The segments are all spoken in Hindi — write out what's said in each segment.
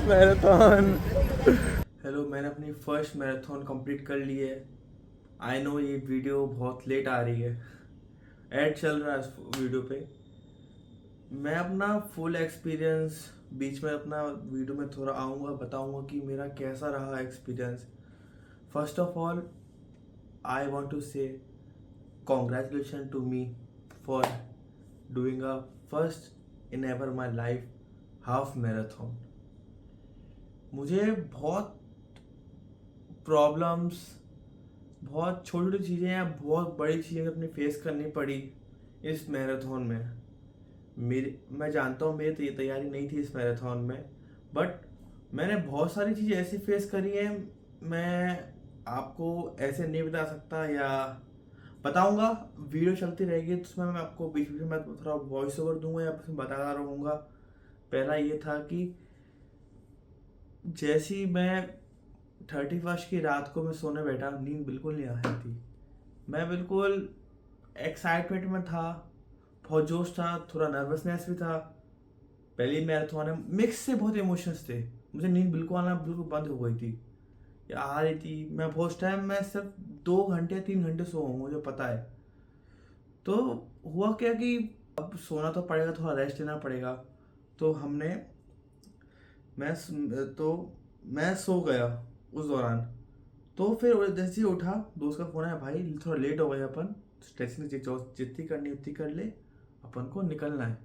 मैराथन। हेलो, मैंने अपनी फर्स्ट मैराथन कंप्लीट कर ली है। आई नो ये वीडियो बहुत लेट आ रही है, ऐड चल रहा है इस वीडियो पे। मैं अपना फुल एक्सपीरियंस बीच में अपना वीडियो में थोड़ा आऊँगा, बताऊँगा कि मेरा कैसा रहा experience. First of all, I want to say congratulation to me for doing a first in ever my life half marathon. मुझे बहुत प्रॉब्लम्स, बहुत छोटी छोटी चीज़ें या बहुत बड़ी चीज़ें अपनी फेस करनी पड़ी इस मैराथन में। मैं जानता हूँ मेरी तैयारी नहीं थी इस मैराथन में, बट मैंने बहुत सारी चीज़ें ऐसी फेस करी हैं। मैं आपको ऐसे नहीं बता सकता, या बताऊंगा, वीडियो चलती रहेगी तो उसमें मैं आपको बीच बीच में थोड़ा वॉइस ओवर दूंगा या फिर बताता रहूँगा। पहला ये था कि जैसी मैं 31st की रात को मैं सोने बैठा, नींद बिल्कुल नहीं आ रही थी। मैं बिल्कुल एक्साइटमेंट में था, बहुत जोश था, थोड़ा नर्वसनेस भी था। पहली मैराथन है, मिक्स से बहुत इमोशंस थे। मुझे नींद बिल्कुल आना बिल्कुल बंद हो गई थी या आ रही थी। मैं बहुत टाइम मैं सिर्फ 2 घंटे 3 घंटे सो हूँ, मुझे पता है। तो हुआ क्या कि अब सोना तो पड़ेगा, थोड़ा रेस्ट लेना पड़ेगा। तो हमने मैं तो मैं सो गया उस दौरान। तो फिर जैसे ही उठा, दोस्त का फोन आया, भाई थोड़ा लेट हो गया, अपन स्ट्रेचिंग जितनी करनी उतनी कर ले, अपन को निकलना है।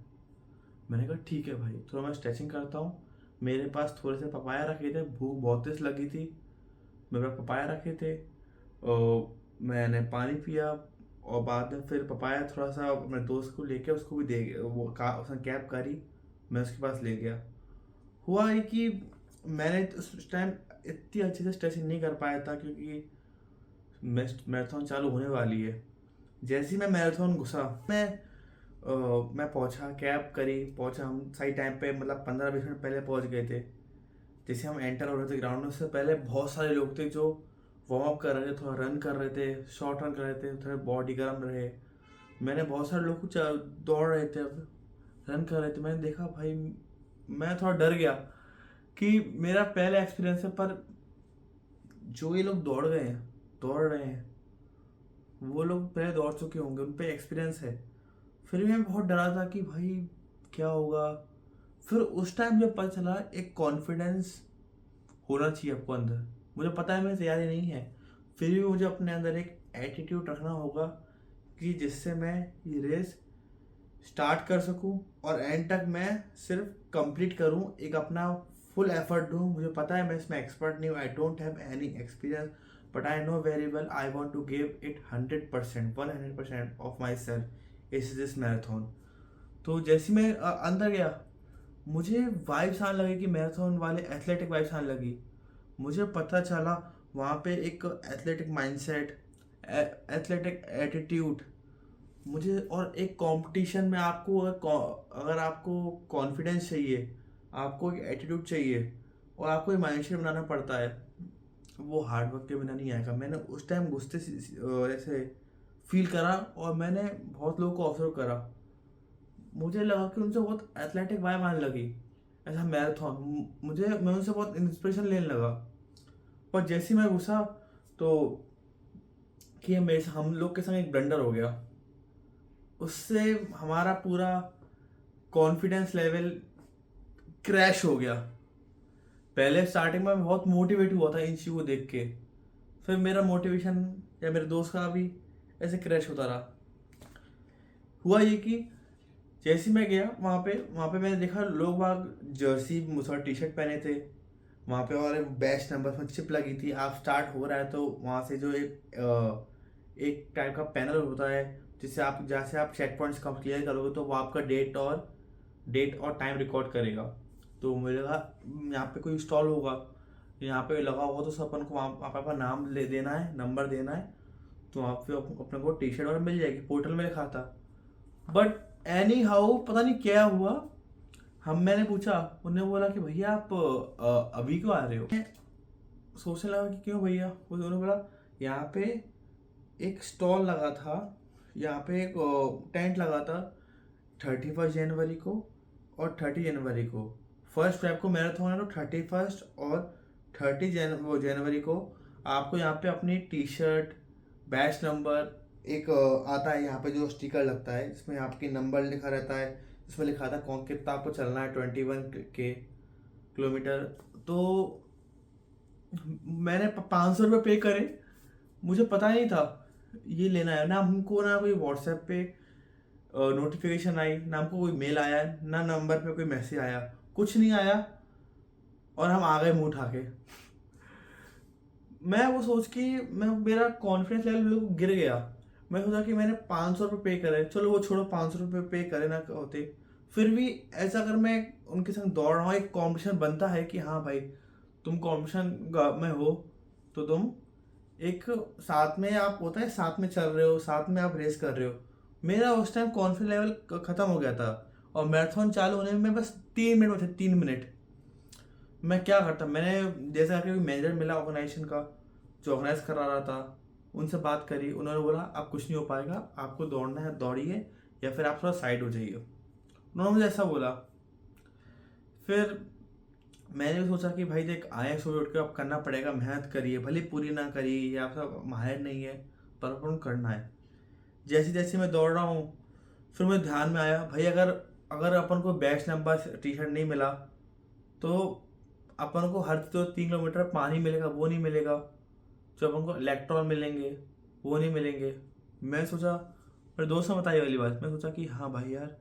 मैंने कहा ठीक है भाई, थोड़ा मैं स्ट्रेचिंग करता हूँ। मेरे पास थोड़े से पपाया रखे थे, भूख बहुत तेज लगी थी। मेरे पास पपाया रखे थे और मैंने पानी पिया। और बाद में फिर पपाया थोड़ा सा अपने दोस्त को लेके उसको भी दे, उसने कैब करी, मैं उसके पास ले गया। हुआ है कि मैंने उस टाइम इतनी अच्छे से स्ट्रेचिंग नहीं कर पाया था, क्योंकि मैराथन चालू होने वाली है। जैसे ही मैं मैराथन घुसा, मैं पहुंचा, कैब करी, पहुंचा। हम सही टाइम पे, मतलब 15-20 मिनट पहले पहुंच गए थे। जैसे हम एंटर हो रहे थे ग्राउंड में, उससे पहले बहुत सारे लोग थे जो वार्म अप कर रहे थे, थोड़ा रन कर रहे थे, शॉर्ट रन कर रहे थे, थोड़ा बॉडी गर्म रहे। मैंने बहुत सारे लोग कुछ दौड़ रहे थे, रन कर रहे थे। मैंने देखा भाई, मैं थोड़ा डर गया कि मेरा पहला एक्सपीरियंस है, पर जो ये लोग दौड़ रहे हैं, वो लोग पहले दौड़ चुके होंगे, उन पे एक्सपीरियंस है। फिर भी मैं बहुत डरा था कि भाई क्या होगा। फिर उस टाइम जब पता चला, एक कॉन्फिडेंस होना चाहिए आपको अंदर। मुझे पता है मेरी तैयारी नहीं है, फिर भी मुझे अपने अंदर एक एटीट्यूड रखना होगा कि जिससे मैं ये रेस स्टार्ट कर सकूं और एंड तक मैं सिर्फ कंप्लीट करूं, एक अपना फुल एफर्ट दूं। मुझे पता है मैं इसमें एक्सपर्ट नहीं हूँ, I don't have any experience, but I know very well I want to give it 100%, 100% of myself is this marathon. तो जैसे मैं अंदर गया, मुझे वाइब्स आने लगी कि मैराथन वाले एथलेटिक वाइब्स आने लगी। मुझे पता चला वहाँ पे एक एथलेटिक माइंडसेट, एथलेटिक एटीट्यूड मुझे, और एक कंपटीशन में आपको अगर आपको कॉन्फिडेंस चाहिए, आपको एक एटीट्यूड चाहिए और आपको एक माइंडसेट बनाना पड़ता है, वो हार्ड वर्क के बिना नहीं आएगा। मैंने उस टाइम घुसते ऐसे फील करा, और मैंने बहुत लोगों को ऑब्जर्व करा। मुझे लगा कि उनसे बहुत एथलेटिक वाइब आने लगी, ऐसा मैराथन। मैं उनसे बहुत इंस्पिरेशन लेने लगा। और जैसे ही मैं घुसा, तो कि हम लोग के संग एक ब्लंडर हो गया। उससे हमारा पूरा कॉन्फिडेंस लेवल क्रैश हो गया। पहले स्टार्टिंग में मैं बहुत मोटिवेट हुआ था इन चीज़ों को देख के, फिर मेरा मोटिवेशन या मेरे दोस्त का भी ऐसे क्रैश होता रहा। हुआ ये कि जैसे मैं गया वहाँ पे मैंने देखा लोग बाग जर्सी मुसर टी शर्ट पहने थे वहाँ पे, और बैच नंबर में चिप लगी थी। आप स्टार्ट हो रहा है तो वहाँ से जो एक टाइप का पैनल होता है, जिससे आप जैसे आप चेक पॉइंट्स कम क्लियर करोगे तो वो आपका डेट और टाइम रिकॉर्ड करेगा। तो मुझे लगा यहाँ पे कोई स्टॉल होगा, यहाँ पे लगा होगा, तो सब अपन को वहाँ पे अपना नाम ले देना है, नंबर देना है, तो वहाँ पे अपने को टी शर्ट और मिल जाएगी। पोर्टल में लिखा था। बट एनी हाउ पता नहीं क्या हुआ, मैंने पूछा, उन्होंने बोला कि भैया आप अभी क्यों आ रहे हो। मैं सोचने लगा कि क्यों भैया, उन्होंने बोला यहाँ पे एक स्टॉल लगा था, यहाँ पे एक टेंट लगा था 31 जनवरी को और 30 जनवरी को फर्स्ट फेब को मैराथन है, तो 31 और जनवरी को आपको यहाँ पे अपनी टी शर्ट, बैच नंबर, एक आता है यहाँ पे जो स्टिकर लगता है जिसमें आपके नंबर लिखा रहता है, जिसमें लिखा था कौन कितना आपको चलना है, 21 किलोमीटर। तो मैंने 500 रुपये पे करे, मुझे पता नहीं था ये लेना है ना, हमको ना कोई व्हाट्सएप पे नोटिफिकेशन आई, ना हमको कोई मेल आया, ना नंबर पे कोई मैसेज आया, कुछ नहीं आया, और हम आ गए मुंह उठा के। मैं वो सोच के मेरा कॉन्फिडेंस लेवल बिल्कुल गिर गया। मैं सोचा कि मैंने 500 रुपये पे करे, चलो वो छोड़ो, 500 रुपये पे करे ना होते, फिर भी ऐसा अगर मैं उनके संग दौड़ रहा हूँ, एक कंपटीशन बनता है कि हाँ भाई तुम कंपटीशन में हो, तो तुम एक साथ में, आप होता है साथ में चल रहे हो, साथ में आप रेस कर रहे हो। मेरा उस टाइम कॉन्फिडेंस लेवल ख़त्म हो गया था, और मैराथन चालू होने में बस 3 मिनट बचे, 3 मिनट। मैं क्या करता, मैंने जैसा कि मैनेजर मिला ऑर्गेनाइजेशन का, जो ऑर्गेनाइज करा रहा था, उनसे बात करी। उन्होंने बोला अब कुछ नहीं हो पाएगा, आपको दौड़ना है दौड़िए, या फिर आप थोड़ा साइड हो जाइए। उन्होंने मुझे ऐसा बोला। फिर मैंने भी सोचा कि भाई देख, आए सुबह उठ के अब करना पड़ेगा, मेहनत करिए, भले पूरी ना करिए, या आप माहिर नहीं है, पर अपन करना है। जैसे जैसे मैं दौड़ रहा हूँ, फिर मुझे ध्यान में आया भाई, अगर अगर अपन को बैच नंबर टी शर्ट नहीं मिला, तो अपन को हर 3 किलोमीटर पानी मिलेगा वो नहीं मिलेगा, जो अपन को इलेक्ट्रॉन मिलेंगे वो नहीं मिलेंगे। मैं सोचा, मेरे दोस्त ने बताई वाली बात, मैं सोचा कि हाँ भाई यार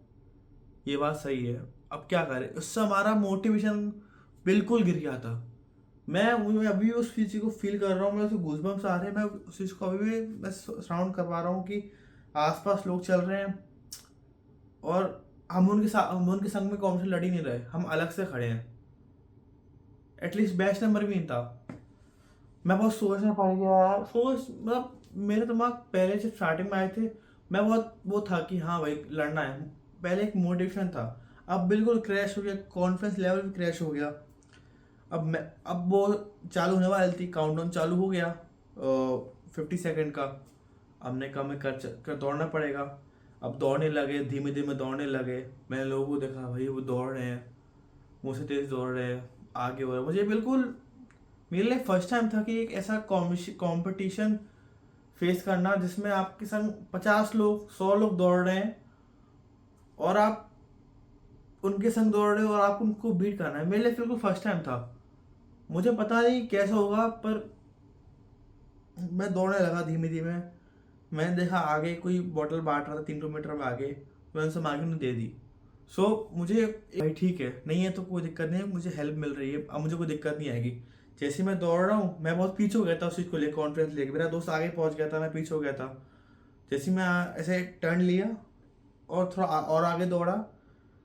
ये बात सही है, अब क्या करें। उससे हमारा मोटिवेशन बिल्कुल गिर गया था। मैं अभी उस चीज़ को फील कर रहा हूँ, मैं उसे गूज़बम्प्स आ रहे हैं, मैं उस चीज़ को अभी भी मैं साउंड करवा रहा हूँ कि आसपास लोग चल रहे हैं, और हम उनके संग में कॉम्पिटिशन लड़ ही नहीं रहे, हम अलग से खड़े हैं। एटलीस्ट बैच नंबर भी नहीं था। मैं बहुत सोचना पड़ गया यार, मतलब मेरे दिमाग पहले से स्टार्टिंग में आए थे, मैं बहुत वो था कि हाँ भाई लड़ना है, पहले एक मोटिवेशन था, अब बिल्कुल क्रैश हो गया, कॉन्फिडेंस लेवल भी क्रैश हो गया। अब वो चालू होने वाली थी, काउंटडाउन चालू हो गया 50 सेकेंड का। हमने कहा मैं कर दौड़ना पड़ेगा। अब दौड़ने लगे, धीमे धीमे दौड़ने लगे। मैंने लोगों को देखा, भाई वो दौड़ रहे हैं, मुझसे तेज दौड़ रहे हैं, आगे हो रहे हैं। मुझे बिल्कुल, मेरे लिए फर्स्ट टाइम था कि एक ऐसा कंपटीशन फेस करना जिसमें आपके संग 50 लोग 100 लोग दौड़ रहे हैं, और आप उनके संग दौड़ रहे हो, और आप उनको बीट करना है। मेरे लिए बिल्कुल फर्स्ट टाइम था। मुझे पता नहीं कैसा होगा, पर मैं दौड़ने लगा धीमे धीमे। मैंने देखा आगे कोई बोतल बांट रहा था 3 किलोमीटर में आगे, मैंने उनसे मांगी, उन्हें दे दी। मुझे भाई ठीक है, नहीं है तो कोई दिक्कत नहीं है, मुझे हेल्प मिल रही है, अब मुझे कोई दिक्कत नहीं आएगी। जैसे मैं दौड़ रहा हूँ, मैं बहुत पीछे हो गया था उस चीज़ को लेकर, कॉन्फिडेंस लेके। मेरा दोस्त आगे पहुँच गया था, मैं पीछे हो गया था। जैसे मैं ऐसे टर्न लिया और थोड़ा और आगे दौड़ा,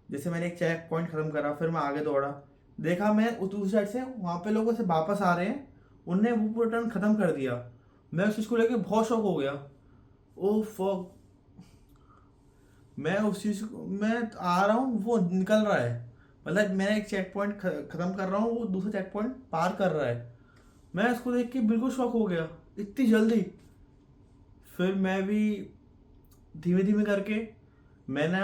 जैसे मैंने एक चेक पॉइंट खत्म करा, फिर मैं आगे दौड़ा, देखा मैं उस दूसरी साइड से वहाँ पे लोगों से वापस आ रहे हैं, उनने वो पूरा टर्न खत्म कर दिया। मैं उस चीज़ को लेके बहुत शौक हो गया। ओ फक, मैं उस चीज़ को, मैं आ रहा हूँ, वो निकल रहा है, मतलब मैं एक चेक पॉइंट ख़त्म कर रहा हूँ, वो दूसरा चेक पॉइंट पार कर रहा है। मैं उसको देख के बिल्कुल शॉक हो गया, इतनी जल्दी। फिर मैं भी धीमे धीमे करके मैंने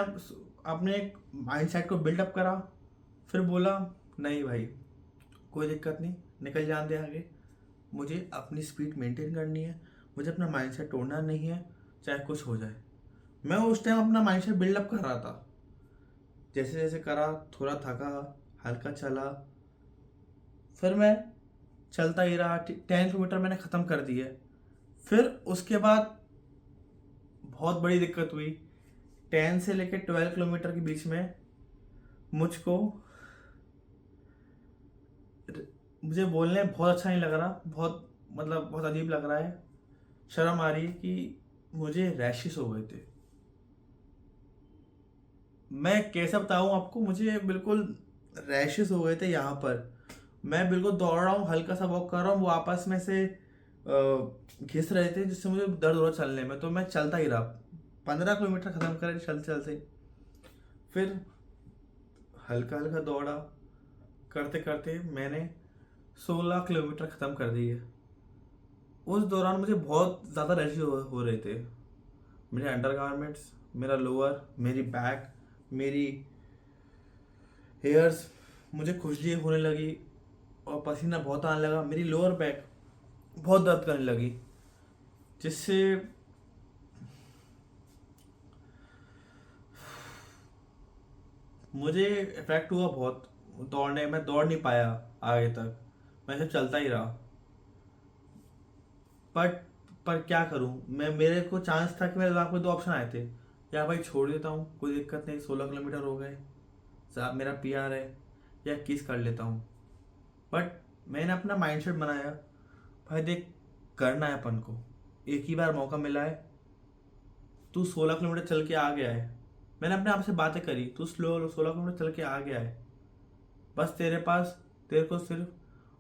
अपने माइंड सेट को बिल्डअप करा। फिर बोला नहीं भाई, कोई दिक्कत नहीं, निकल जान दे आगे, मुझे अपनी स्पीड मेंटेन करनी है, मुझे अपना माइंड सेट तोड़ना नहीं है, चाहे कुछ हो जाए। मैं उस टाइम अपना माइंड सेट बिल्डअप कर रहा था। जैसे जैसे करा, थोड़ा थका, हल्का चला, फिर मैं चलता ही रहा। 10 किलोमीटर मैंने ख़त्म कर दिए। फिर उसके बाद बहुत बड़ी दिक्कत हुई। 10 से लेकर 12 किलोमीटर के बीच में मुझको, मुझे बोलने में बहुत अच्छा नहीं लग रहा, बहुत मतलब बहुत अजीब लग रहा है, शर्म आ रही है कि मुझे रैशेस हो गए थे। मैं कैसे बताऊँ आपको, मुझे बिल्कुल रैशेस हो गए थे यहाँ पर। मैं बिल्कुल दौड़ रहा हूँ, हल्का सा वॉक कर रहा हूँ, वो आपस में से घिस रहे थे, जिससे मुझे दर्द हो रहा चलने में। तो मैं चलता ही रहा, 15 किलोमीटर ख़त्म करे चलते चलते। फिर हल्का हल्का दौड़ा, करते करते मैंने 16 किलोमीटर ख़त्म कर दिए। उस दौरान मुझे बहुत ज़्यादा रैशेस हो रहे थे। मेरे अंडरगारमेंट्स, मेरा लोअर, मेरी बैक, मेरी हेयर्स, मुझे खुजली होने लगी और पसीना बहुत आने लगा, मेरी लोअर बैक बहुत दर्द करने लगी, जिससे मुझे इफेक्ट हुआ बहुत। दौड़ने में दौड़ नहीं पाया आगे तक, मैं सिर्फ चलता ही रहा। बट पर क्या करूं मैं, मेरे को चांस था कि मेरे दिमाग में दो ऑप्शन आए थे, या भाई छोड़ देता हूँ कोई दिक्कत नहीं, 16 किलोमीटर हो गए, मेरा पीआर है, या किस कर लेता हूँ। बट मैंने अपना माइंडसेट बनाया, भाई देख, करना है अपन को, एक ही बार मौका मिला है, तू 16 किलोमीटर चल के आ गया है, मैंने अपने आप से बातें करी, तू 16 किलोमीटर चल के आ गया है, बस तेरे को सिर्फ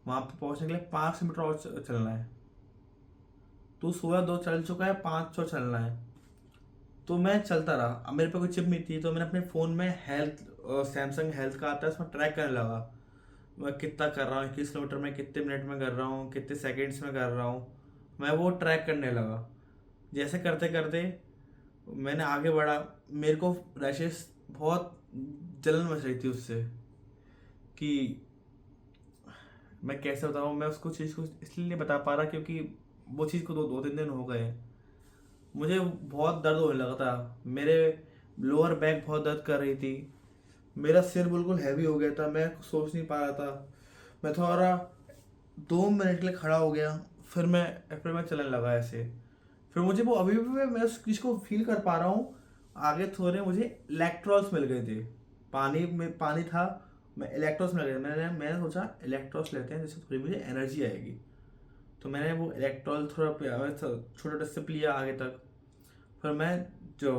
वहाँ पे पहुँचने के लिए 5 किलोमीटर और चलना है। तू 16 चल चुका है, 500 चलना है। तो मैं चलता रहा। अब मेरे पे कोई चिप नहीं थी, तो मैंने अपने फ़ोन में हेल्थ, सैमसंग हेल्थ का आता है, उसमें ट्रैक करने लगा, मैं कितना कर रहा हूँ, 21 किलोमीटर में कितने मिनट में कर रहा हूँ, कितने सेकेंड्स में कर रहा हूँ, मैं वो ट्रैक करने लगा। जैसे करते करते मैंने आगे बढ़ा। मेरे को रैशेस, बहुत जलन मच रही थी उससे, कि मैं कैसे बताऊँ। मैं उसको चीज़ को इसलिए नहीं बता पा रहा क्योंकि वो चीज़ को 2-3 दिन हो गए हैं। मुझे बहुत दर्द होने लगा था, मेरे लोअर बैक बहुत दर्द कर रही थी, मेरा सिर बिल्कुल हैवी हो गया था, मैं सोच नहीं पा रहा था। मैं थोड़ा 2 मिनट के लिए खड़ा हो गया, फिर मैं चलने लगा ऐसे। फिर मुझे वो अभी भी मैं उस चीज़ को फील कर पा रहा हूँ। आगे थोड़े मुझे इलेक्ट्रॉल्स मिल गए थे, पानी में पानी था, मैं इलेक्ट्रॉल्स मिल गए, मैंने सोचा इलेक्ट्रॉल्स लेते हैं जिससे थोड़ी मुझे एनर्जी आएगी। तो मैंने वो इलेक्ट्रॉल थोड़ा छोटा स्टेप लिया आगे तक। फिर मैं जो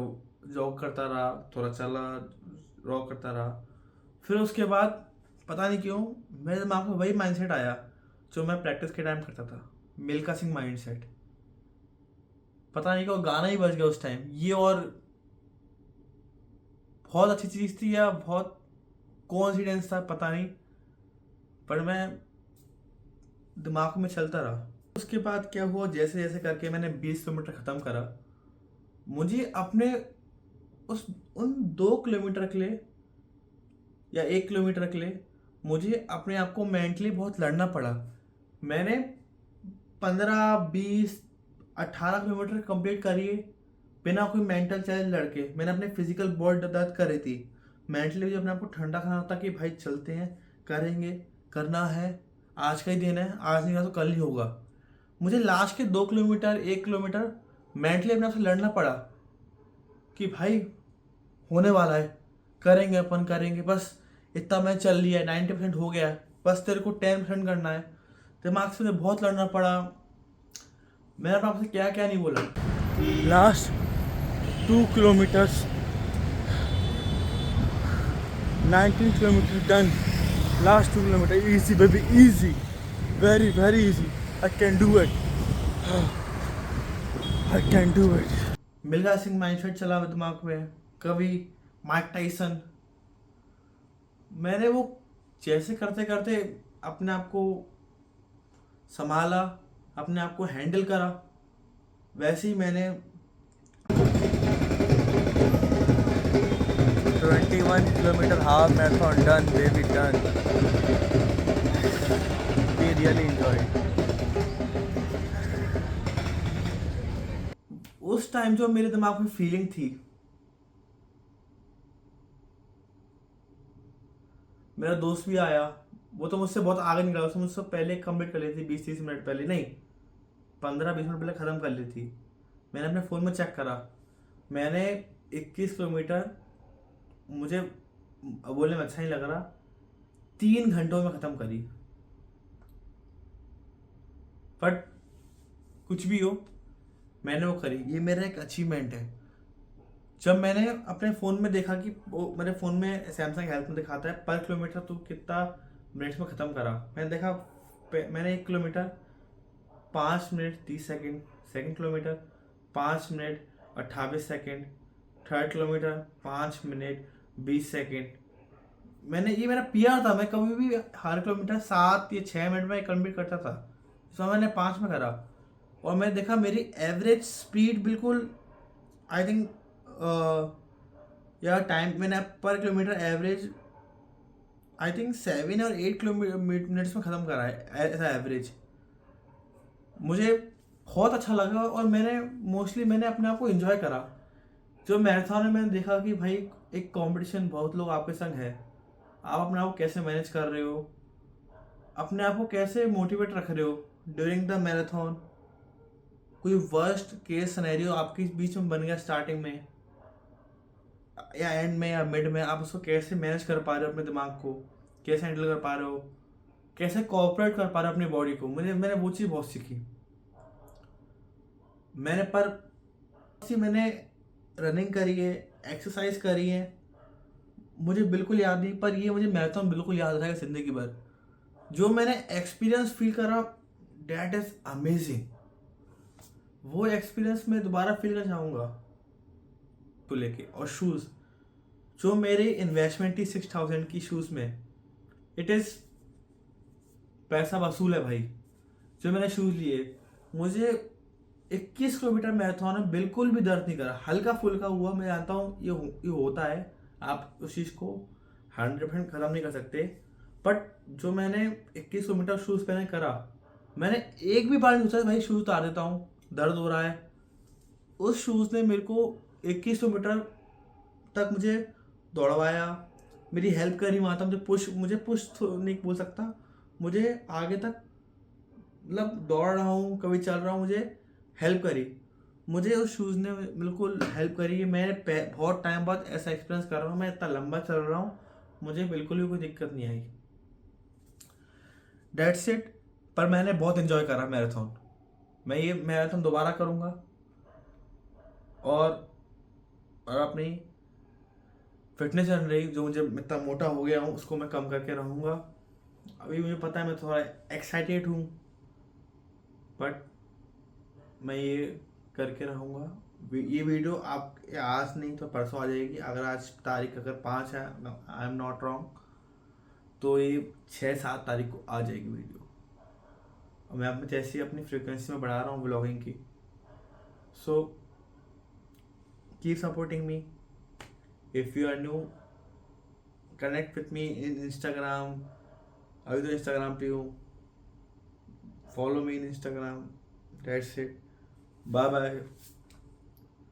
जॉग करता रहा, थोड़ा चला, वॉक करता रहा। फिर उसके बाद पता नहीं क्यों मेरे दिमाग में वही माइंडसेट आया जो मैं प्रैक्टिस के टाइम करता था, मिल्खा सिंह माइंडसेट। पता नहीं क्यों गाना ही बज गया उस टाइम ये, और बहुत अच्छी चीज़ थी या बहुत कोइंसिडेंस था पता नहीं, पर मैं दिमाग में चलता रहा। उसके बाद क्या हुआ, जैसे जैसे करके मैंने 20 किलोमीटर ख़त्म करा, मुझे अपने उस उन 2 किलोमीटर के लिए या 1 किलोमीटर के लिए मुझे अपने आप को मेंटली बहुत लड़ना पड़ा। मैंने 15, 20, 18 किलोमीटर कंप्लीट करिए बिना कोई मेंटल चैलेंज लड़के। मैंने अपने फिजिकल बॉडी दर्द कर रही थी, मेंटली भी अपने आप को ठंडा करना था कि भाई चलते हैं, करेंगे, करना है, आज का ही दिन है, आज नहीं हुआ तो कल ही होगा। मुझे लास्ट के 2 किलोमीटर, 1 किलोमीटर मेंटली अपने आप से लड़ना पड़ा कि भाई होने वाला है, करेंगे, अपन करेंगे, बस इतना मैं चल लिया है, 90% हो गया है, बस तेरे को 10% करना है। दिमाग से मुझे बहुत लड़ना पड़ा। मैंने अपने आपसे क्या क्या नहीं बोला। Last 2 kilometres, 19 kilometre done. Last 2 kilometre easy baby, easy, very very easy, I can do it, I can do it। Milkha Singh mindset चला दिमाग में, कभी माइक टाइसन। मैंने वो जैसे करते करते अपने आप को संभाला, अपने आप को हैंडल करा, वैसे ही मैंने 21 kilometre half marathon done baby done. We really enjoy. उस टाइम जो मेरे दिमाग में फीलिंग थी, मेरा दोस्त भी आया, वो तो मुझसे बहुत आगे निकला, उसने मुझसे पहले कंप्लीट कर ली थी, 20-30 मिनट पहले, नहीं 15-20 मिनट पहले ख़त्म कर ली थी। मैंने अपने फ़ोन में चेक करा, मैंने 21 किलोमीटर, मुझे बोलने में अच्छा नहीं लग रहा, 3 घंटों में ख़त्म करी। बट कुछ भी हो, मैंने वो करी, ये मेरा एक अचीवमेंट है। जब मैंने अपने फ़ोन में देखा कि वो मेरे फ़ोन में सैमसंग हेल्थ में दिखाता है पर किलोमीटर तू कितना मिनट्स में ख़त्म करा, मैंने देखा मैंने 1 kilometre 5 minute 30 second, second kilometre 5 minute 28 second, third kilometre 5 minute 20 second. ये मेरा पीआर था, मैं कभी भी हर किलोमीटर 7 या 6 मिनट में कंप्लीट करता था, इसमें मैंने 5 में करा। और मैंने देखा मेरी एवरेज स्पीड बिल्कुल, आई थिंक या टाइम, मैंने पर किलोमीटर एवरेज आई थिंक 7 और 8 मिनट्स में ख़त्म करा है ऐसा एवरेज। मुझे बहुत अच्छा लगा और मैंने अपने आप को एंजॉय करा। जो मैराथन में मैंने देखा कि भाई एक कंपटीशन, बहुत लोग आपके संग है, आप अपने आप को कैसे मैनेज कर रहे हो, अपने आप को कैसे मोटिवेट रख रहे हो ड्यूरिंग द मैराथन। कोई वर्स्ट केस सिनेरियो आपके बीच में बन गया स्टार्टिंग में या एंड में या मिड में, आप उसको कैसे मैनेज कर पा रहे हो, अपने दिमाग को कैसे हैंडल कर पा रहे हो, कैसे कोऑपरेट कर पा रहे हो अपनी बॉडी को। मैंने वो चीज़ बहुत सीखी। मैंने पर मैंने रनिंग करी है, एक्सरसाइज करी है, मुझे बिल्कुल याद नहीं, पर ये मुझे मैराथन बिल्कुल याद रहेगा ज़िंदगी भर। जो मैंने एक्सपीरियंस फील करा, डैट इज़ अमेजिंग। वो एक्सपीरियंस मैं दोबारा फील करना चाहूँगा को लेके। और शूज़, जो मेरी इन्वेस्टमेंट थी 6000 की शूज़ में, इट इज़ पैसा वसूल है भाई। जो मैंने शूज़ लिए, मुझे 21 किलोमीटर मैराथन में बिल्कुल भी दर्द नहीं करा। हल्का फुल्का हुआ, मैं जानता हूँ ये होता है, आप उस चीज़ को 100% ख़त्म नहीं कर सकते, बट जो मैंने 21 किलोमीटर शूज़ पहने करा, मैंने एक भी बार नहीं सोचा भाई शूज़ उतार देता हूँ, दर्द हो रहा है। उस शूज़ ने मेरे को 21 किलोमीटर तक मुझे दौड़वाया, मेरी हेल्प करी वहाँ तक। मुझे पुश नहीं बोल सकता, मुझे आगे तक, मतलब दौड़ रहा हूँ कभी चल रहा हूँ, मुझे हेल्प करी। मुझे उस शूज़ ने बिल्कुल हेल्प करी। बहुत टाइम बाद ऐसा एक्सपीरियंस कर रहा हूँ, मैं इतना लंबा चल रहा हूँ, मुझे बिल्कुल भी कोई दिक्कत नहीं आई। That's it. पर मैंने बहुत इन्जॉय करा मैराथन। मैं ये मैराथन दोबारा करूँगा और अपनी फिटनेस रन रही, जो मुझे इतना मोटा हो गया हूँ उसको मैं कम करके रहूँगा। अभी मुझे पता है मैं थोड़ा एक्साइटेड हूँ, बट मैं ये करके रहूँगा। ये वीडियो आप आज नहीं तो परसों आ जाएगी। आज तारीख अगर 5 है, आई एम नॉट रॉन्ग, तो ये 6-7 तारीख को आ जाएगी वीडियो। और मैं अपने जैसे अपनी फ्रिक्वेंसी में बढ़ा रहा हूँ व्लॉगिंग की। So keep supporting me. If you are new, connect with me in Instagram. अभी तो इंस्टाग्राम पे हूँ, follow me in Instagram. That's it, bye bye.